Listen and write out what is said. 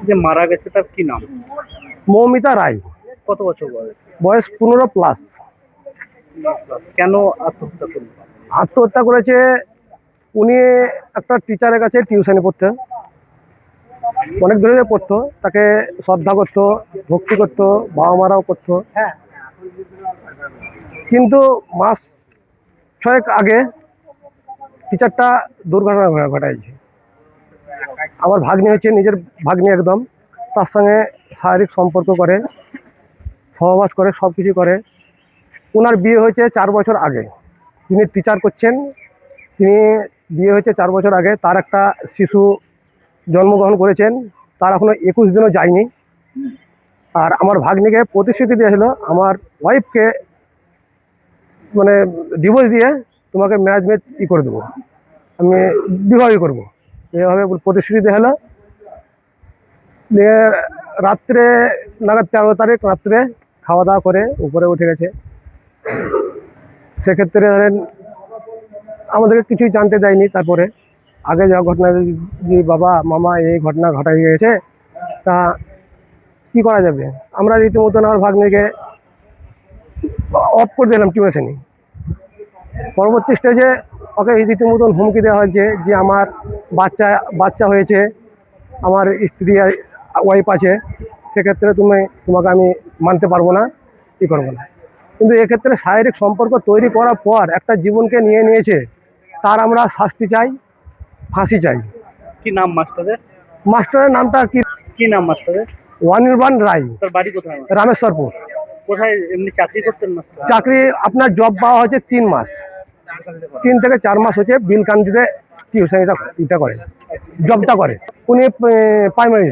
যে মারা গেছে তার কি নাম? মৌমিতা রায়। কত বছর বয়স? বয়স 15+। কেন আত্মহত্যা করলো? আত্মহত্যা করেছে, উনি একটা টিচারের কাছে টিউশনে পড়তেন, অনেক দূরে পড়তো, তাকে শ্রদ্ধা করতো, ভক্তি করতো, বাবা মারাও করতো। কিন্তু মাস 6 আগে টিচারটা দুর্ঘটনা ঘটাইছে। আমার ভাগ্নি হচ্ছে নিজের ভাগ্নি একদম, তার সঙ্গে শারীরিক সম্পর্ক করে, সহবাস করে, সব কিছু করে। ওনার বিয়ে হয়েছে 4 বছর আগে। তিনি টিচার করছেন, তিনি বিয়ে হয়েছে 4 বছর আগে। তার একটা শিশু জন্মগ্রহণ করেছেন, তার এখনো 21 দিনও যায়নি। আর আমার ভাগ্নিকে প্রতিশ্রুতি দিয়েছিল আমার ওয়াইফকে মানে ডিভোর্স দিয়ে তোমাকে ম্যারেজ করে দেবো, আমি বিবাহই করবো, এভাবে প্রতিশ্রুতি দেওয়া হলো। দিয়ে রাত্রে নাগাদ 13 তারিখ রাত্রে খাওয়া দাওয়া করে উপরে উঠে গেছে। সেক্ষেত্রে ধরেন আমাদেরকে কিছুই জানতে দেয়নি। তারপরে আগে যা ঘটনা, যে বাবা মামা এই ঘটনা ঘটাই গেছে, তা কী করা যাবে? আমরা রীতিমতন আমার ভাগ্নিকে অফ করে দিলাম টিউশনি। পরবর্তী স্টেজে ওকে রীতিমতন হুমকি দেওয়া হয়েছে যে আমার বাচ্চা হয়েছে, আমার স্ত্রী ওয়াইফ আছে, সেক্ষেত্রে তোমাকে আমি মানতে পারবো না, কী করবো না। কিন্তু এক্ষেত্রে শারীরিক সম্পর্ক তৈরি করার পর একটা জীবনকে নিয়ে নিয়েছে, তার আমরা শাস্তি চাই, ফাঁসি চাই। কি নাম মাস্টারের? মাস্টারের নামটা কি? কি নাম মাস্টারের? অনির্বাণ রায়। তার বাড়ি কোথায়? রামেশ্বরপুর। কোথায় এমনি চাকরি করতেন মাস্টার? চাকরি আপনার জব পাওয়া হচ্ছে 3 মাস, 3 থেকে 4 মাস হচ্ছে বিলকান্দিতে টিউশন এটা করে, জবটা করে। উনি প্রাইমারি